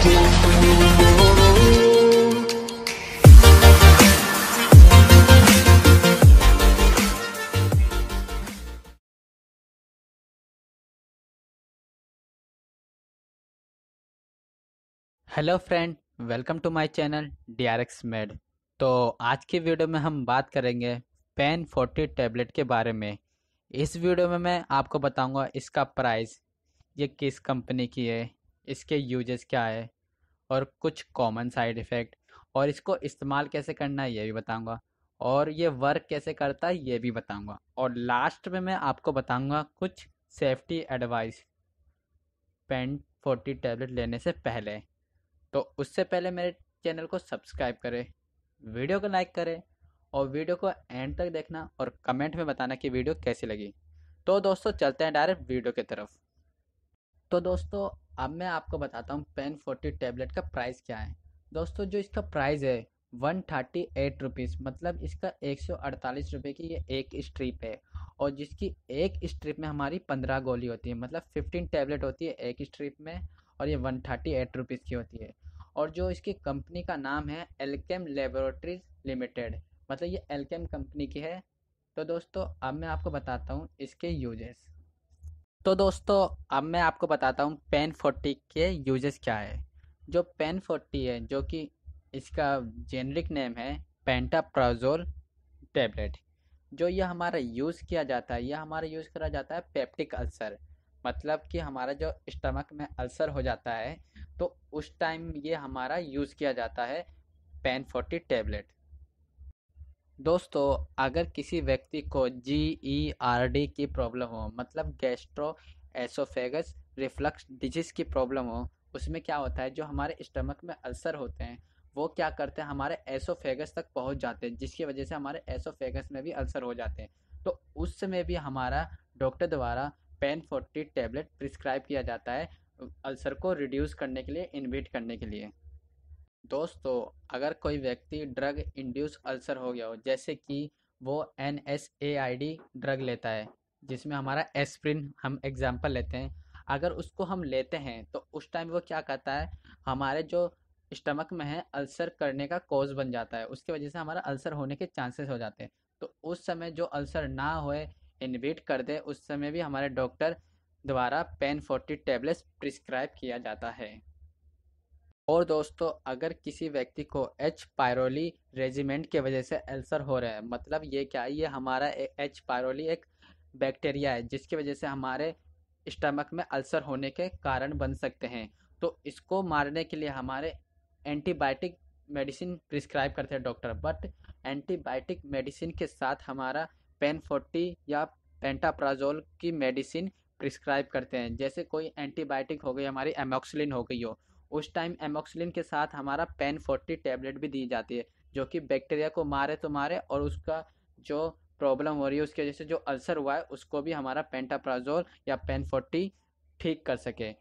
Hello friend, welcome to my channel DRX made. तो आज की वीडियो में हम बात करेंगे पेन 40 टैबलेट के बारे में। इस वीडियो में मैं आपको बताऊंगा इसका प्राइस, ये किस कंपनी की है, इसके यूजेस क्या है और कुछ कॉमन साइड इफ़ेक्ट, और इसको इस्तेमाल कैसे करना है ये भी बताऊंगा, और ये वर्क कैसे करता है ये भी बताऊंगा, और लास्ट में मैं आपको बताऊंगा कुछ सेफ्टी एडवाइस पेन 40 टैबलेट लेने से पहले। तो उससे पहले मेरे चैनल को सब्सक्राइब करें, वीडियो को लाइक करें और वीडियो को एंड तक देखना और कमेंट में बताना कि वीडियो कैसी लगी। तो दोस्तों चलते हैं डायरेक्ट वीडियो की तरफ। तो दोस्तों अब मैं आपको बताता हूँ पेन 40 टैबलेट का प्राइस क्या है। दोस्तों जो इसका प्राइस है 138 रुपीज़, मतलब इसका 148 रुपये की ये एक स्ट्रिप है, और जिसकी एक स्ट्रिप में हमारी 15 गोली होती है, मतलब 15 टैबलेट होती है एक स्ट्रिप में, और ये 138 रुपीज़ की होती है। और जो इसकी कंपनी का नाम है एल्केम लेबोरेटरीज लिमिटेड, मतलब ये एल्केम कंपनी की है। तो दोस्तों अब मैं आपको बताता हूँ इसके यूजेस। तो दोस्तों अब मैं आपको बताता हूँ पेन 40 के यूजेस क्या है। जो पेन 40 है, जो कि इसका जेनरिक नेम है पेंटाप्राजोल टैबलेट, जो ये हमारा यूज़ किया जाता है, यह हमारा यूज़ करा जाता है पेप्टिक अल्सर, मतलब कि हमारा जो स्टमक में अल्सर हो जाता है तो उस टाइम ये हमारा यूज़ किया जाता है पेन 40 टैबलेट। दोस्तों अगर किसी व्यक्ति को GERD की प्रॉब्लम हो, मतलब गैस्ट्रो एसोफेगस रिफ्लक्स डिजीज की प्रॉब्लम हो, उसमें क्या होता है जो हमारे स्टमक में अल्सर होते हैं वो क्या करते हैं हमारे एसोफेगस तक पहुंच जाते हैं, जिसकी वजह से हमारे एसोफेगस में भी अल्सर हो जाते हैं। तो उस समय भी हमारा डॉक्टर द्वारा पेन 40 टैबलेट प्रिस्क्राइब किया जाता है अल्सर को रिड्यूस करने के लिए, इनहिबिट करने के लिए। दोस्तों अगर कोई व्यक्ति ड्रग इंड्यूस अल्सर हो गया हो, जैसे कि वो NSAID ड्रग लेता है, जिसमें हमारा एस्प्रिन हम एग्जांपल लेते हैं, अगर उसको हम लेते हैं तो उस टाइम वो क्या करता है हमारे जो स्टमक में है अल्सर करने का कॉज बन जाता है, उसकी वजह से हमारा अल्सर होने के चांसेस हो जाते हैं। तो उस समय जो अल्सर ना होए, इनहिबिट कर दे, उस समय भी हमारे डॉक्टर द्वारा पेन 40 टैबलेट्स प्रिस्क्राइब किया जाता है। और दोस्तों अगर किसी व्यक्ति को एच पायरोली रेजिमेंट की वजह से अल्सर हो रहा है, मतलब ये क्या है, ये हमारा एच पायरोली एक बैक्टीरिया है जिसकी वजह से हमारे स्टमक में अल्सर होने के कारण बन सकते हैं। तो इसको मारने के लिए हमारे एंटीबायोटिक मेडिसिन प्रिस्क्राइब करते हैं डॉक्टर, बट एंटीबायोटिक मेडिसिन के साथ हमारा पेन 40 या पेंटाप्राजोल की मेडिसिन प्रिस्क्राइब करते हैं। जैसे कोई एंटीबायोटिक हो गई हमारी एमोक्सिलिन हो गई हो, उस टाइम एमोक्सिलिन के साथ हमारा पेन 40 टैबलेट भी दी जाती है, जो कि बैक्टीरिया को मारे तो मारे, और उसका जो प्रॉब्लम हो रही है उसकी वजह से जो अल्सर हुआ है उसको भी हमारा पेंटाप्राजोल या पेन 40 ठीक कर सके।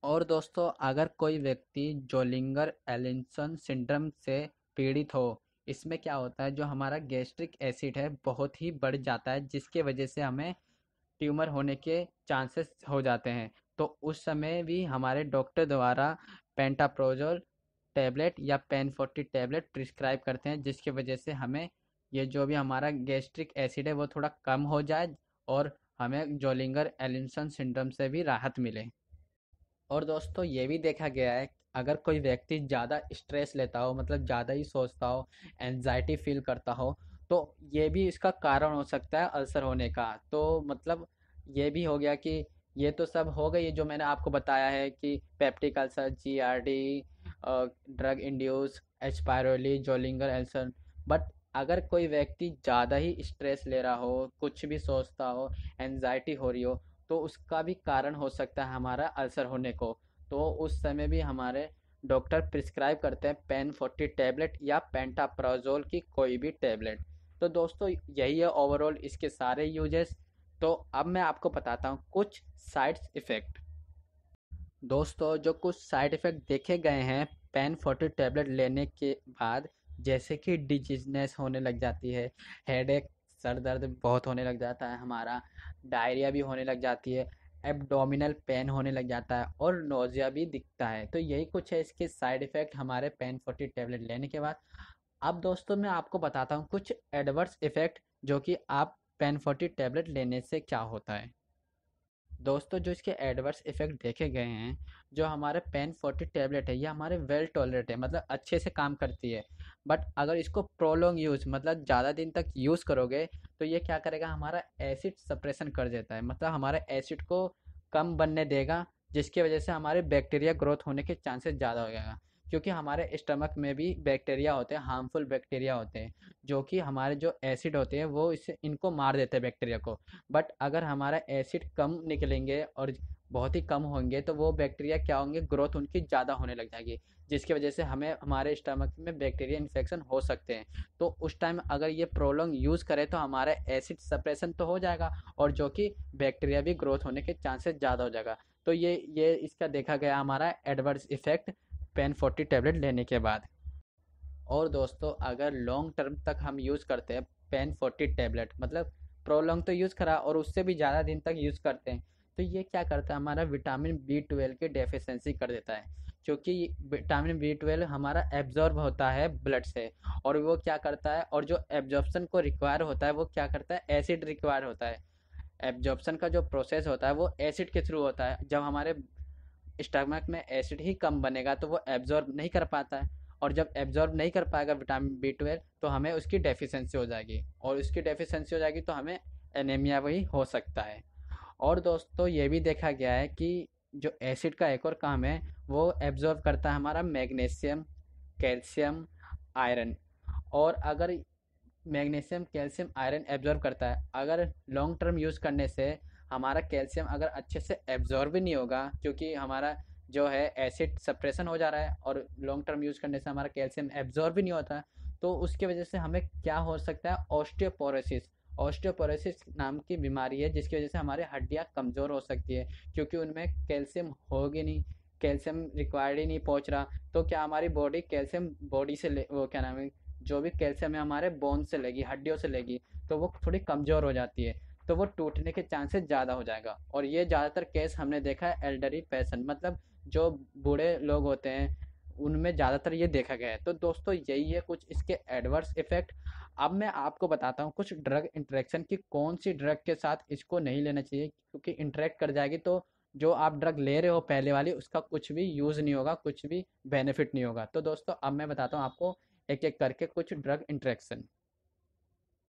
और दोस्तों अगर कोई व्यक्ति जोलिंगर एलिसन सिंड्रोम से पीड़ित हो, इसमें क्या होता है जो हमारा गैस्ट्रिक एसिड है बहुत ही बढ़ जाता है, जिसके वजह से हमें ट्यूमर होने के चांसेस हो जाते हैं। तो उस समय भी हमारे डॉक्टर द्वारा पेंटाप्रोजोल टैबलेट या पेन 40 टैबलेट प्रिस्क्राइब करते हैं, जिसकी वजह से हमें ये जो भी हमारा गैस्ट्रिक एसिड है वो थोड़ा कम हो जाए और हमें जोलिंगर एलिसन सिंड्रोम से भी राहत मिले। और दोस्तों ये भी देखा गया है अगर कोई व्यक्ति ज़्यादा स्ट्रेस लेता हो, मतलब ज़्यादा ही सोचता हो, एनजाइटी फील करता हो, तो ये भी इसका कारण हो सकता है अल्सर होने का। तो मतलब ये भी हो गया कि ये तो सब हो गई जो मैंने आपको बताया है कि peptic ulcer, GERD, drug induce, H pylori, Zollinger ulcer. But अगर कोई व्यक्ति ज़्यादा ही स्ट्रेस ले रहा हो, कुछ भी सोचता हो, एनजाइटी हो रही हो, तो उसका भी कारण हो सकता है हमारा अल्सर होने को। तो उस समय भी हमारे डॉक्टर प्रिस्क्राइब करते हैं पेन 40 टैबलेट या पेंटाप्राजोल की कोई भी टैबलेट। तो दोस्तों यही है ओवरऑल इसके सारे यूजेस। तो अब मैं आपको बताता हूँ कुछ साइड इफ़ेक्ट। दोस्तों जो कुछ साइड इफ़ेक्ट देखे गए हैं पेन 40 टैबलेट लेने के बाद, जैसे कि डिजीजनेस होने लग जाती है, हेडेक, सर दर्द बहुत होने लग जाता है हमारा, डायरिया भी होने लग जाती है, एब्डोमिनल पेन होने लग जाता है और नोज़िया भी दिखता है। तो यही कुछ है इसके साइड इफ़ेक्ट हमारे पेन 40 टैबलेट लेने के बाद। अब दोस्तों मैं आपको बताता हूँ कुछ एडवर्स इफ़ेक्ट जो कि आप पेन 40 टैबलेट लेने से क्या होता है। दोस्तों जो इसके एडवर्स इफ़ेक्ट देखे गए हैं, जो हमारे पेन 40 टैबलेट है ये हमारे वेल टॉलरेट है, मतलब अच्छे से काम करती है। बट अगर इसको प्रोलॉन्ग यूज़ मतलब ज़्यादा दिन तक यूज़ करोगे तो ये क्या करेगा, हमारा एसिड सप्रेशन कर देता है, मतलब हमारे एसिड को कम बनने देगा, जिसकी वजह से हमारे बैक्टीरिया ग्रोथ होने के चांसेस ज़्यादा हो जाएगा। क्योंकि हमारे स्टमक में भी बैक्टीरिया होते हैं, हार्मफुल बैक्टीरिया होते हैं, जो कि हमारे जो एसिड होते हैं वो इसे इनको मार देते हैं बैक्टीरिया को। बट अगर हमारा एसिड कम निकलेंगे और बहुत ही कम होंगे तो वो बैक्टीरिया क्या होंगे, ग्रोथ उनकी ज़्यादा होने लग जाएगी, जिसकी वजह से हमें हमारे स्टमक में बैक्टीरिया इन्फेक्शन हो सकते हैं। तो उस टाइम अगर ये प्रोलॉन्ग यूज़ करें तो हमारा एसिड सप्रेशन तो हो जाएगा और जो कि बैक्टीरिया भी ग्रोथ होने के चांसेस ज़्यादा हो जाएगा। तो ये इसका देखा गया हमारा एडवर्स इफेक्ट पेन 40 टैबलेट लेने के बाद। और दोस्तों अगर लॉन्ग टर्म तक हम यूज़ करते हैं पेन 40 टैबलेट, मतलब प्रोलॉन्ग तो यूज़ करा और उससे भी ज़्यादा दिन तक यूज़ करते हैं, तो ये क्या करता है, हमारा विटामिन B12 की डेफिशिएंसी कर देता है। क्योंकि विटामिन B12 हमारा एब्जॉर्ब होता है ब्लड से, और वो क्या करता है, और जो एब्जॉर्प्शन को रिक्वायर होता है वो क्या करता है, एसिड रिक्वायर होता है। एब्जॉर्प्शन का जो प्रोसेस होता है वो एसिड के थ्रू होता है। जब हमारे स्टमक में एसिड ही कम बनेगा तो वो एब्जॉर्ब नहीं कर पाता है, और जब एब्जॉर्ब नहीं कर पाएगा विटामिन B12 तो हमें उसकी डेफिशिएंसी हो जाएगी, और उसकी डेफिशिएंसी हो जाएगी तो हमें एनीमिया भी हो सकता है। और दोस्तों ये भी देखा गया है कि जो एसिड का एक और काम है, वो एब्जॉर्ब करता है हमारा मैग्नीशियम, कैल्शियम, आयरन। और अगर मैग्नीशियम कैल्शियम आयरन एब्जॉर्ब करता है, अगर लॉन्ग टर्म यूज़ करने से हमारा कैल्शियम अगर अच्छे से एब्जॉर्ब भी नहीं होगा, क्योंकि हमारा जो है एसिड सप्रेशन हो जा रहा है और लॉन्ग टर्म यूज़ करने से हमारा कैल्शियम एब्जॉर्ब भी नहीं होता, तो उसकी वजह से हमें क्या हो सकता है, ऑस्टियोपोरोसिस। ऑस्टियोपोरोसिस नाम की बीमारी है जिसकी वजह से हमारी हड्डियाँ कमज़ोर हो सकती है, क्योंकि उनमें कैल्शियम होगी नहीं, कैल्शियम रिक्वायर्ड ही नहीं पहुंच रहा। तो क्या हमारी बॉडी कैल्शियम बॉडी से ले वो क्या नाम है, जो भी कैल्शियम है हमारे बोन से लेगी, हड्डियों से लेगी, तो वो थोड़ी कमज़ोर हो जाती है, तो वो टूटने के चांसेस ज़्यादा हो जाएगा। और ये ज़्यादातर केस हमने देखा है एल्डरी पेशेंट, मतलब जो बूढ़े लोग होते हैं उनमें ज़्यादातर ये देखा गया है। तो दोस्तों यही है कुछ इसके एडवर्स इफ़ेक्ट। अब मैं आपको बताता हूँ कुछ ड्रग इंटरेक्शन की, कौन सी ड्रग के साथ इसको नहीं लेना चाहिए, क्योंकि इंटरेक्ट कर जाएगी तो जो आप ड्रग ले रहे हो पहले वाली उसका कुछ भी यूज़ नहीं होगा, कुछ भी बेनिफिट नहीं होगा। तो दोस्तों अब मैं बताता हूँ आपको एक एक करके कुछ ड्रग इंटरेक्शन।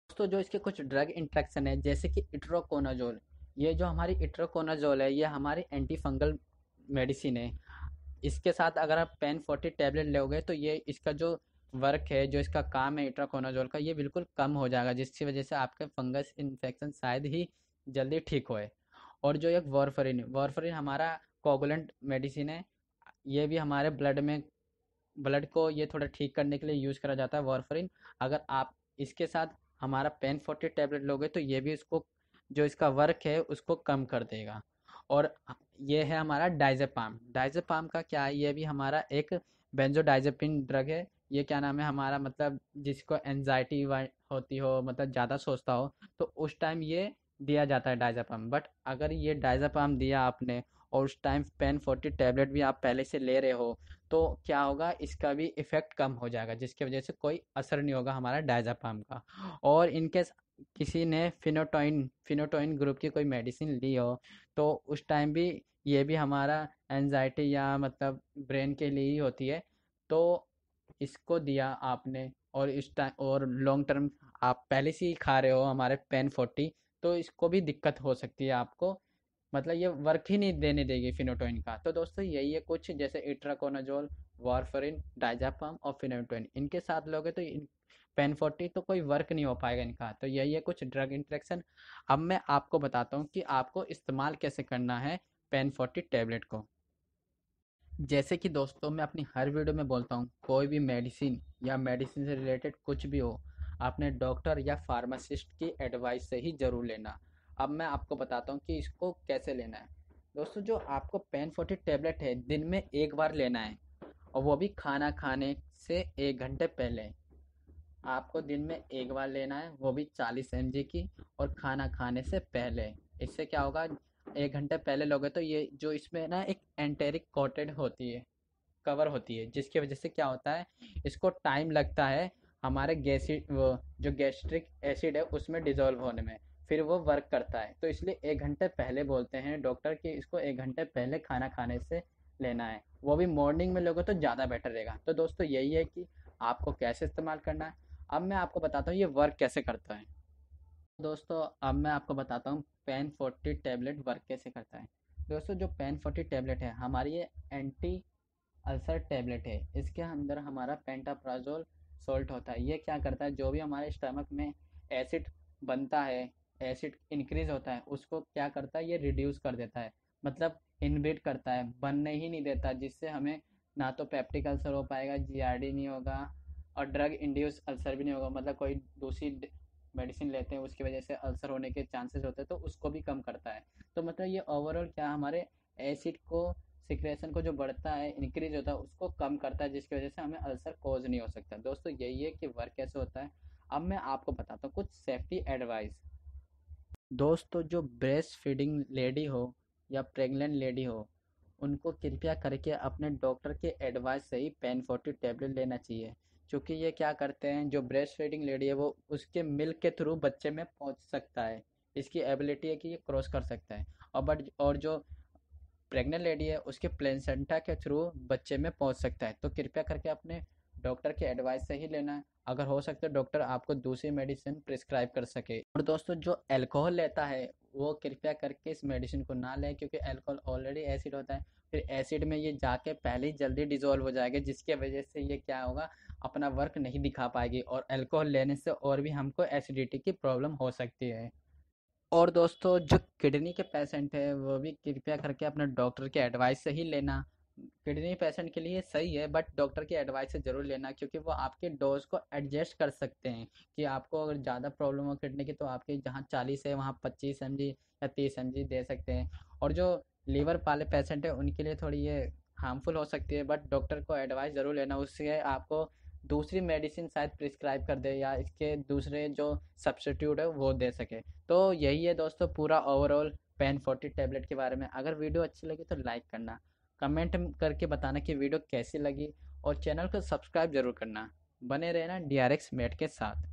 दोस्तों जो इसके कुछ ड्रग इंटरेक्शन है जैसे कि इट्रोकोनाजोल, ये जो हमारी इट्रोकोनाजोल है ये हमारी एंटी फंगल मेडिसिन है। इसके साथ अगर आप पेन 40 टैबलेट लोगे तो ये इसका जो वर्क है, जो इसका काम है इट्रोकोनाजोल का, ये बिल्कुल कम हो जाएगा, जिसकी वजह से आपके फंगस इन्फेक्शन शायद ही जल्दी ठीक होए। और जो एक वारफरिन, वारफरिन हमारा कोगुलेंट मेडिसिन है, ये भी हमारे ब्लड को ये थोड़ा ठीक करने के लिए यूज़ करा जाता है वारफरिन। अगर आप इसके साथ हमारा पेन 40 टैबलेट लोगे तो ये भी उसको जो इसका वर्क है उसको कम कर देगा। और ये है हमारा डाइज़ेपाम। डाइज़ेपाम का क्या है, ये भी हमारा एक बेंजोडाइज़ेपिन ड्रग है। ये क्या नाम है हमारा, मतलब जिसको एनजाइटी होती हो, मतलब ज़्यादा सोचता हो, तो उस टाइम ये दिया जाता है डाइज़ेपाम। बट अगर ये डाइज़ेपाम दिया आपने और उस टाइम पेन 40 टैबलेट भी आप पहले से ले रहे हो, तो क्या होगा, इसका भी इफ़ेक्ट कम हो जाएगा, जिसकी वजह से कोई असर नहीं होगा हमारा डायज़ेपाम का। और इनकेस किसी ने फिनोटोइन ग्रुप की कोई मेडिसिन ली हो तो उस टाइम भी ये भी हमारा एनजाइटी या मतलब ब्रेन के लिए ही होती है, तो इसको दिया आपने और इस टाइम और लॉन्ग टर्म आप पहले से ही खा रहे हो हमारे पेन 40, तो इसको भी दिक्कत हो सकती है आपको, मतलब ये वर्क ही नहीं देने देगी फिनोटोइन का। तो दोस्तों यही है कुछ, जैसे इट्राकोनाजोल, वारफरिन, डाइजापाम और फिनोटोइन, इनके साथ लोगे तो पेन 40 तो कोई वर्क नहीं हो पाएगा इनका। तो यही है कुछ ड्रग इंटरेक्शन। अब मैं आपको बताता हूँ कि आपको इस्तेमाल कैसे करना है पेन 40 टैबलेट को। जैसे कि दोस्तों मैं अपनी हर वीडियो में बोलता हूँ, कोई भी मेडिसिन या मेडिसिन से रिलेटेड कुछ भी हो, आपने डॉक्टर या फार्मासिस्ट की एडवाइस से ही ज़रूर लेना। अब मैं आपको बताता हूँ कि इसको कैसे लेना है। दोस्तों जो आपको पेन 40 टैबलेट है दिन में एक बार लेना है, और वो भी खाना खाने से 1 घंटे पहले। आपको दिन में एक बार लेना है, वो भी 40 mg की, और खाना खाने से पहले। इससे क्या होगा, 1 घंटे पहले लोगे तो ये जो इसमें ना एक एंटेरिक कोटेड होती है, कवर होती है, जिसकी वजह से क्या होता है, इसको टाइम लगता है हमारे गैसी वो जो गैस्ट्रिक एसिड है उसमें डिजोल्व होने में, फिर वो वर्क करता है। तो इसलिए 1 घंटे पहले बोलते हैं डॉक्टर कि इसको 1 घंटे पहले खाना खाने से लेना है, वो भी मॉर्निंग में लोगे तो ज़्यादा बेटर रहेगा। तो दोस्तों यही है कि आपको कैसे इस्तेमाल करना है। अब मैं आपको बताता हूँ ये वर्क कैसे करता है। दोस्तों अब मैं आपको बताता हूँ पेन 40 टैबलेट वर्क कैसे करता है। दोस्तों जो पेन 40 टैबलेट है हमारी ये एंटी अल्सर टैबलेट है। इसके अंदर हमारा पेंटाप्राजोल सॉल्ट होता है। ये क्या करता है, जो भी हमारे स्टमक में एसिड बनता है, एसिड इंक्रीज होता है, उसको क्या करता है, ये रिड्यूस कर देता है, मतलब इनहिबिट करता है, बनने ही नहीं देता, जिससे हमें ना तो पेप्टिक अल्सर हो पाएगा, जीआरडी नहीं होगा, और ड्रग इंड्यूस अल्सर भी नहीं होगा, मतलब कोई दूसरी मेडिसिन लेते हैं उसकी वजह से अल्सर होने के चांसेस होते हैं, तो उसको भी कम करता है। तो मतलब ये ओवरऑल क्या हमारे एसिड को, सिक्रेशन को जो बढ़ता है, इंक्रीज होता है, उसको कम करता है, जिसकी वजह से हमें अल्सर कोज नहीं हो सकता। दोस्तों यही है कि वर्क कैसे होता है। अब मैं आपको बताता हूँ कुछ सेफ्टी एडवाइस। दोस्तों जो ब्रेस्ट फीडिंग लेडी हो या प्रेग्नेंट लेडी हो, उनको कृपया करके अपने डॉक्टर के एडवाइस से ही पेन 40 टैबलेट लेना चाहिए। क्योंकि ये क्या करते हैं, जो ब्रेस्ट फीडिंग लेडी है वो उसके मिल्क के थ्रू बच्चे में पहुंच सकता है, इसकी एबिलिटी है कि ये क्रॉस कर सकता है। और जो प्रेग्नेंट लेडी है उसके प्लेसेंटा के थ्रू बच्चे में पहुंच सकता है। तो कृपया करके अपने डॉक्टर के एडवाइस से ही लेना है। अगर हो सकता है डॉक्टर आपको दूसरी मेडिसिन प्रिस्क्राइब कर सके। और दोस्तों जो अल्कोहल लेता है वो कृपया करके इस मेडिसिन को ना लें, क्योंकि अल्कोहल ऑलरेडी एसिड होता है, फिर एसिड में ये जाके पहले ही जल्दी डिजोल्व हो जाएगा, जिसकी वजह से ये क्या होगा, अपना वर्क नहीं दिखा पाएगी, और अल्कोहल लेने से और भी हमको एसिडिटी की प्रॉब्लम हो सकती है। और दोस्तों जो किडनी के पेशेंट है वो भी कृपया करके अपने डॉक्टर के एडवाइस से ही लेना। किडनी पेशेंट के लिए सही है, बट डॉक्टर की एडवाइस से ज़रूर लेना, क्योंकि वो आपके डोज को एडजस्ट कर सकते हैं, कि आपको अगर ज़्यादा प्रॉब्लम हो किडनी की तो आपके जहाँ 40 है वहाँ 25 mg या 30 mg दे सकते हैं। और जो लीवर वाले पेशेंट है उनके लिए थोड़ी ये हार्मफुल हो सकती है, बट डॉक्टर को एडवाइस ज़रूर लेना, उससे आपको दूसरी मेडिसिन शायद प्रिस्क्राइब कर दे, या इसके दूसरे जो सब्स्टिट्यूट है वो दे सके। तो यही है दोस्तों पूरा ओवरऑल पेन 40 टैबलेट के बारे में। अगर वीडियो अच्छी लगी तो लाइक करना, कमेंट करके बताना कि वीडियो कैसी लगी, और चैनल को सब्सक्राइब जरूर करना। बने रहना DRX मेड के साथ।